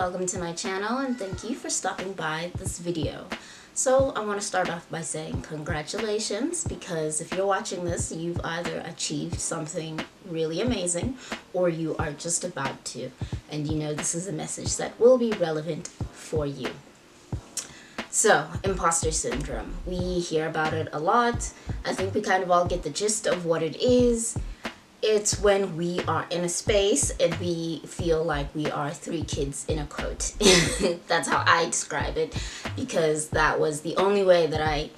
welcome to my channel and thank you for stopping by this video. So I want to start off by saying congratulations, because if you're watching this, you've either achieved something really amazing or you are just about to, and you know this is a message that will be relevant for you. So, imposter syndrome. We hear about it a lot. I think we kind of all get the gist of what it is. It's when we are in a space and we feel like we are three kids in a coat. That's how I describe it, because that was the only way that I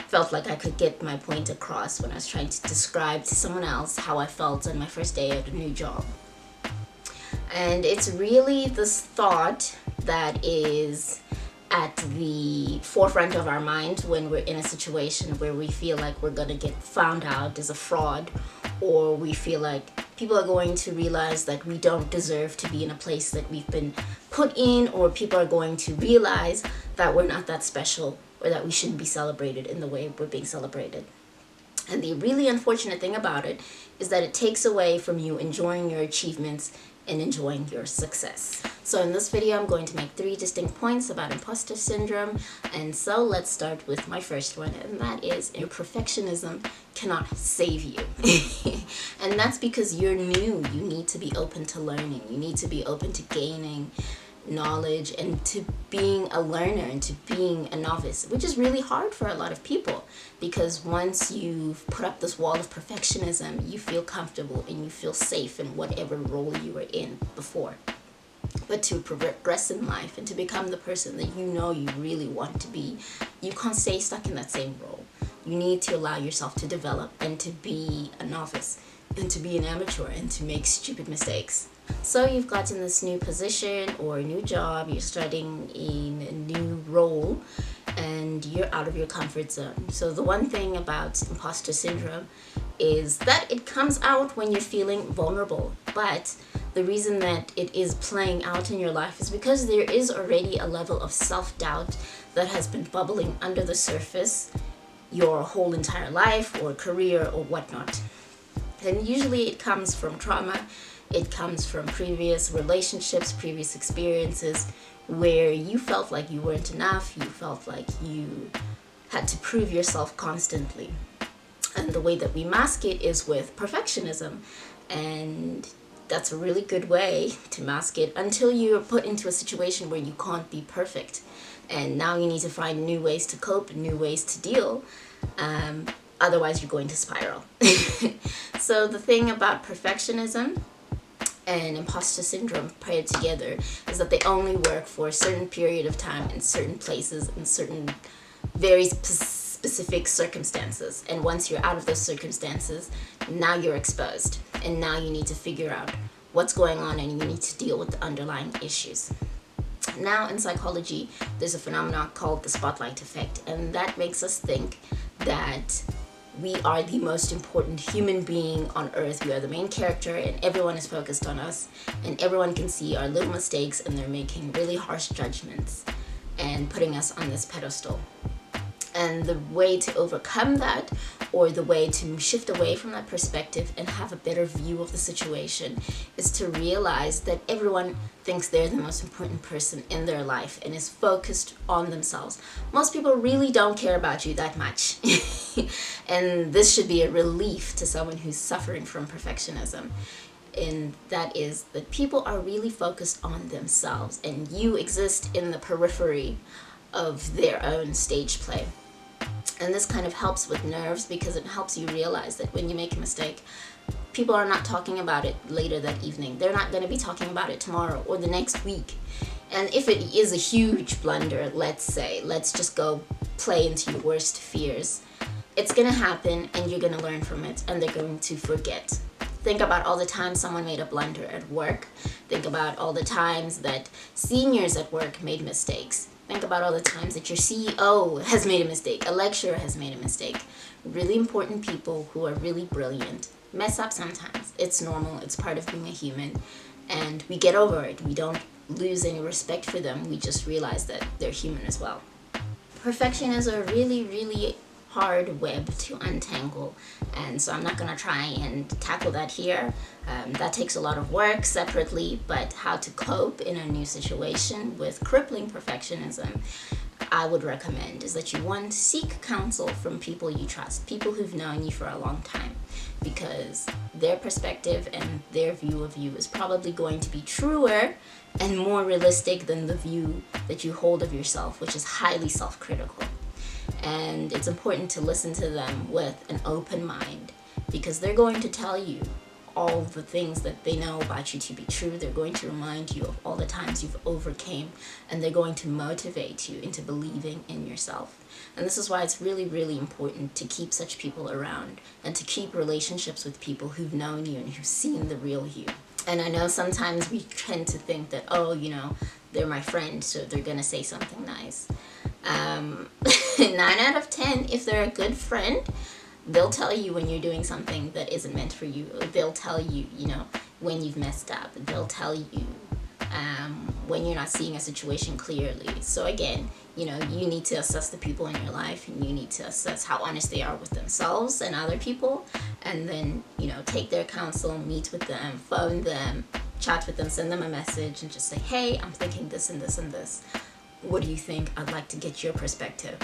felt like I could get my point across when I was trying to describe to someone else how I felt on my first day at a new job. And it's really this thought that is at the forefront of our mind when we're in a situation where we feel like we're gonna get found out as a fraud, or we feel like people are going to realize that we don't deserve to be in a place that we've been put in, or people are going to realize that we're not that special or that we shouldn't be celebrated in the way we're being celebrated. And the really unfortunate thing about it is that it takes away from you enjoying your achievements and enjoying your success. So in this video, I'm going to make 3 distinct points about imposter syndrome. And so let's start with my first one, and that is your perfectionism cannot save you. And that's because you're new. You need to be open to learning. You need to be open to gaining knowledge and to being a learner and to being a novice, which is really hard for a lot of people, because once you've put up this wall of perfectionism, you feel comfortable and you feel safe in whatever role you were in before. But to progress in life and to become the person that you know you really want to be, you can't stay stuck in that same role. You need to allow yourself to develop and to be a novice and to be an amateur and to make stupid mistakes. So you've gotten this new position or a new job, you're starting in a new role, and you're out of your comfort zone. So the one thing about imposter syndrome is that it comes out when you're feeling vulnerable. But the reason that it is playing out in your life is because there is already a level of self-doubt that has been bubbling under the surface your whole entire life or career or whatnot. And usually it comes from trauma. It comes from previous relationships, previous experiences where you felt like you weren't enough, you felt like you had to prove yourself constantly. And the way that we mask it is with perfectionism. And that's a really good way to mask it until you're put into a situation where you can't be perfect. And now you need to find new ways to cope, new ways to deal. Otherwise, you're going to spiral. So the thing about perfectionism and imposter syndrome paired together is that they only work for a certain period of time in certain places in certain very specific circumstances. And once you're out of those circumstances, now you're exposed, and now you need to figure out what's going on and you need to deal with the underlying issues. Now in psychology, there's a phenomenon called the spotlight effect, and that makes us think that we are the most important human being on earth. We are the main character and everyone is focused on us, and everyone can see our little mistakes and they're making really harsh judgments and putting us on this pedestal. And the way to overcome that, or the way to shift away from that perspective and have a better view of the situation, is to realize that everyone thinks they're the most important person in their life and is focused on themselves. Most people really don't care about you that much. And this should be a relief to someone who's suffering from perfectionism. And that is that people are really focused on themselves, and you exist in the periphery of their own stage play. And this kind of helps with nerves, because it helps you realize that when you make a mistake, people are not talking about it later that evening. They're not going to be talking about it tomorrow or the next week. And if it is a huge blunder, let's just go play into your worst fears. It's going to happen and you're going to learn from it, and they're going to forget. Think about all the times someone made a blunder at work. Think about all the times that seniors at work made mistakes. Think about all the times that your CEO has made a mistake, a lecturer has made a mistake. Really important people who are really brilliant mess up sometimes. It's normal, it's part of being a human, and we get over it. We don't lose any respect for them, we just realize that they're human as well. Perfection is a really, really hard web to untangle, and so I'm not going to try and tackle that here. That takes a lot of work separately, but how to cope in a new situation with crippling perfectionism, I would recommend is that you, one, seek counsel from people you trust, people who've known you for a long time, because their perspective and their view of you is probably going to be truer and more realistic than the view that you hold of yourself, which is highly self-critical. And it's important to listen to them with an open mind, because they're going to tell you all the things that they know about you to be true. They're going to remind you of all the times you've overcame, and they're going to motivate you into believing in yourself. And this is why it's really, really important to keep such people around and to keep relationships with people who've known you and who've seen the real you. And I know sometimes we tend to think that, oh, you know, they're my friend, so they're gonna say something nice. 9 out of 10, if they're a good friend, they'll tell you when you're doing something that isn't meant for you. They'll tell you, you know, when you've messed up. They'll tell you when you're not seeing a situation clearly. So again, you know, you need to assess the people in your life, and you need to assess how honest they are with themselves and other people, and then, you know, take their counsel, meet with them, phone them, chat with them, send them a message, and just say, hey, I'm thinking this and this and this. What do you think? I'd like to get your perspective.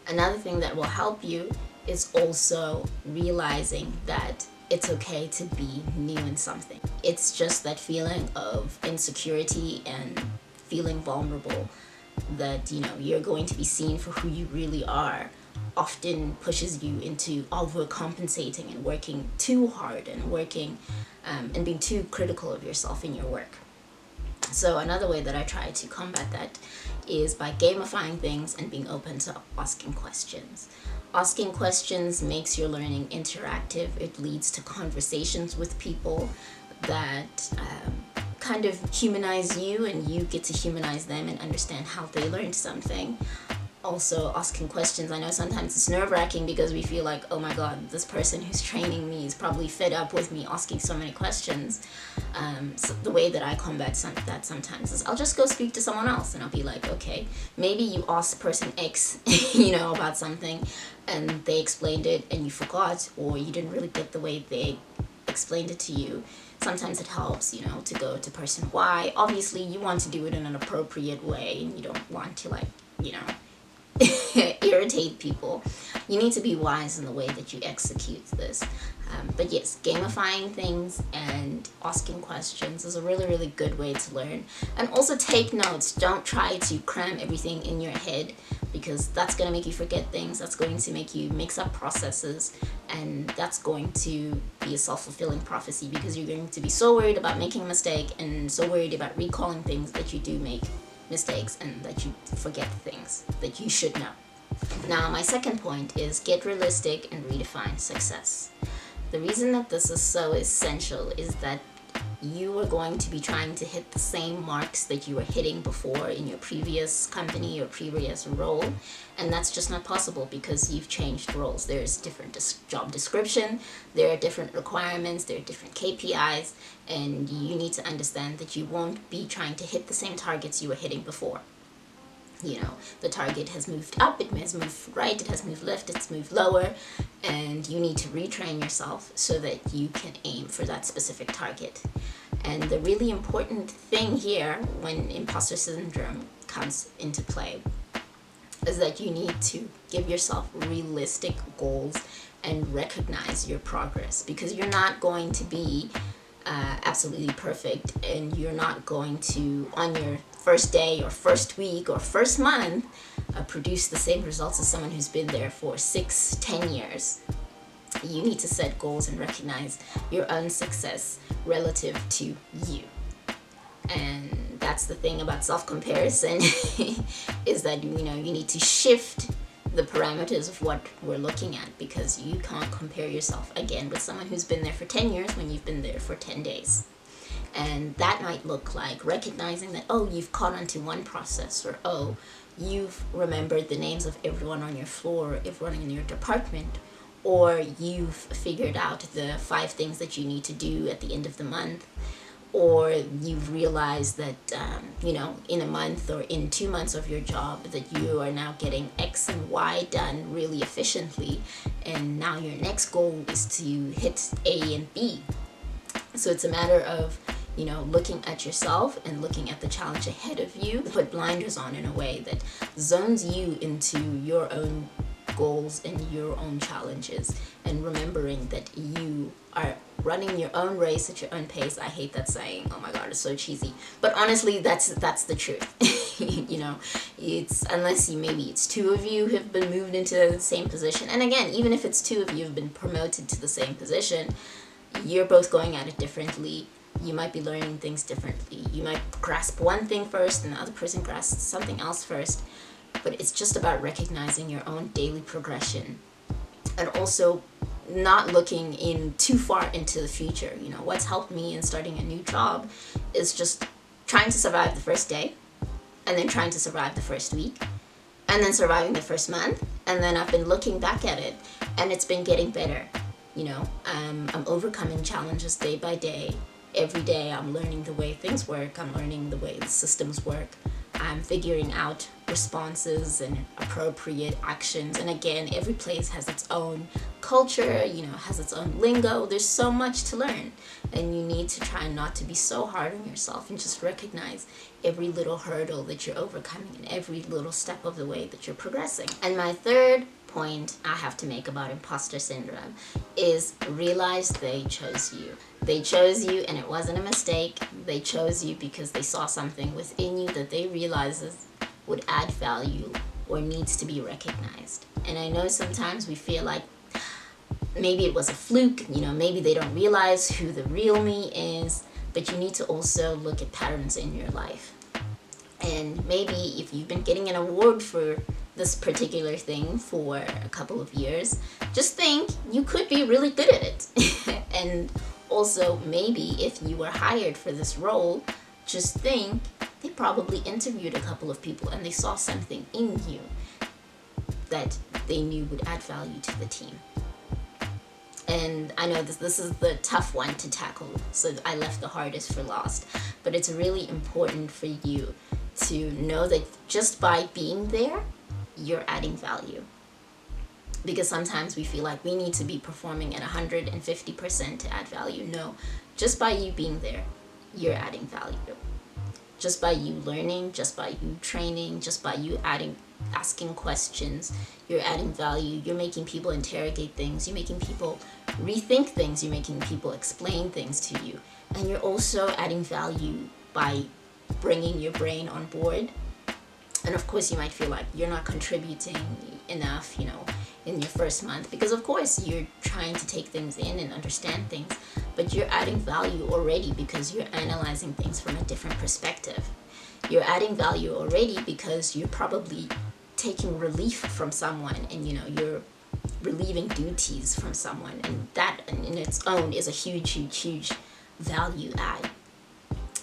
Another thing that will help you is also realizing that it's okay to be new in something. It's just that feeling of insecurity and feeling vulnerable that, you know, you're going to be seen for who you really are often pushes you into overcompensating and working too hard and working and being too critical of yourself in your work. So another way that I try to combat that is by gamifying things and being open to asking questions. Asking questions makes your learning interactive. It leads to conversations with people that kind of humanize you, and you get to humanize them and understand how they learned something. Also, asking questions, I know sometimes it's nerve-wracking because we feel like, oh my god, this person who's training me is probably fed up with me asking so many questions. So the way that I combat that sometimes is I'll just go speak to someone else, and I'll be like, okay, maybe you asked person X, you know, about something, and they explained it and you forgot, or you didn't really get the way they explained it to you. Sometimes it helps, you know, to go to person Y. Obviously, you want to do it in an appropriate way, and you don't want to, like, you know, irritate people. You need to be wise in the way that you execute this. But yes, gamifying things and asking questions is a really, really good way to learn. And also take notes. Don't try to cram everything in your head, because that's going to make you forget things. That's going to make you mix up processes, and that's going to be a self-fulfilling prophecy, because you're going to be so worried about making a mistake and so worried about recalling things that you do make mistakes and that you forget things that you should know. Now, my second point is get realistic and redefine success. The reason that this is so essential is that you are going to be trying to hit the same marks that you were hitting before in your previous company or previous role, and that's just not possible because you've changed roles. There's different job description, there are different requirements, there are different KPIs, and you need to understand that you won't be trying to hit the same targets you were hitting before. You know, the target has moved up, it has moved right, it has moved left, it's moved lower, and you need to retrain yourself so that you can aim for that specific target. And the really important thing here when imposter syndrome comes into play is that you need to give yourself realistic goals and recognize your progress, because you're not going to be absolutely perfect, and you're not going to, on your first day or first week or first month, produce the same results as someone who's been there for 6-10 years. You need to set goals and recognize your own success relative to you. And that's the thing about self-comparison is that, you know, you need to shift the parameters of what we're looking at, because you can't compare yourself again with someone who's been there for 10 years when you've been there for 10 days. And that might look like recognizing that, oh, you've caught on to one process, or oh, you've remembered the names of everyone on your floor, everyone in your department, or you've figured out the 5 things that you need to do at the end of the month, or you've realized that in a month or in 2 months of your job that you are now getting X and Y done really efficiently, and now your next goal is to hit A and B. So it's a matter of looking at yourself and looking at the challenge ahead of you, put blinders on in a way that zones you into your own goals and your own challenges, and remembering that you are running your own race at your own pace. I hate that saying. Oh my god, it's so cheesy, but honestly that's the truth. It's unless maybe it's two of you who have been moved into the same position, and again, even if it's two of you have been promoted to the same position, you're both going at it differently. You might be learning things differently. You might grasp one thing first and the other person grasps something else first. But it's just about recognizing your own daily progression, and also not looking in too far into the future. What's helped me in starting a new job is just trying to survive the first day, and then trying to survive the first week, and then surviving the first month, and then I've been looking back at it, and it's been getting better. I'm overcoming challenges day by day. Every day I'm learning the way things work. I'm learning the way the systems work. I'm figuring out responses and appropriate actions. And again, every place has its own culture, has its own lingo. There's so much to learn. And you need to try not to be so hard on yourself, and just recognize every little hurdle that you're overcoming and every little step of the way that you're progressing. And my third point I have to make about imposter syndrome is realize they chose you. They chose you, and it wasn't a mistake. They chose you because they saw something within you that they realized would add value or needs to be recognized. And I know sometimes we feel like maybe it was a fluke, maybe they don't realize who the real me is, but you need to also look at patterns in your life. And maybe if you've been getting an award for this particular thing for a couple of years, just think you could be really good at it. And also, maybe if you were hired for this role, just think they probably interviewed a couple of people and they saw something in you that they knew would add value to the team. And I know this is the tough one to tackle, so I left the hardest for last. But it's really important for you to know that just by being there, you're adding value. Because sometimes we feel like we need to be performing at 150% to add value. No, just by you being there, you're adding value. Just by you learning, just by you training, just by you asking questions, you're adding value. You're making people interrogate things. You're making people rethink things. You're making people explain things to you. And you're also adding value by bringing your brain on board. And of course, you might feel like you're not contributing enough, in your first month, because of course you're trying to take things in and understand things, but you're adding value already because you're analyzing things from a different perspective. You're adding value already because you're probably taking relief from someone, and you're relieving duties from someone, and that in its own is a huge value add.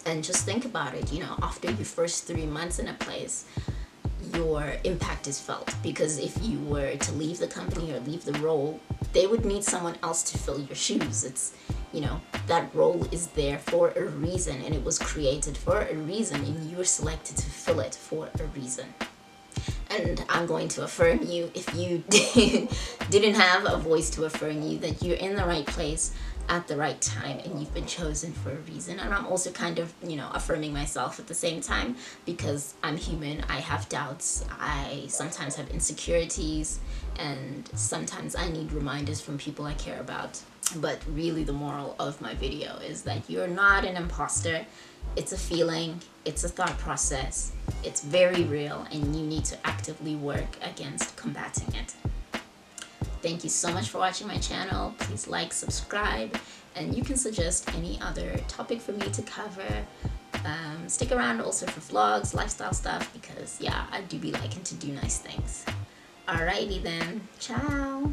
And just think about it, after your first 3 months in a place, your impact is felt, because if you were to leave the company or leave the role, they would need someone else to fill your shoes. It's that role is there for a reason, and it was created for a reason, and you were selected to fill it for a reason. And I'm going to affirm you, if you didn't have a voice to affirm you, that you're in the right place at the right time, and you've been chosen for a reason. And I'm also kind of, affirming myself at the same time, because I'm human. I have doubts. I sometimes have insecurities, and sometimes I need reminders from people I care about. But really, the moral of my video is that you're not an imposter. It's a feeling. It's a thought process. It's very real, and you need to actively work against combating it. Thank you so much for watching my channel. Please like, subscribe, and you can suggest any other topic for me to cover. Stick around also for vlogs, lifestyle stuff, because I do be liking to do nice things. Alrighty then, ciao.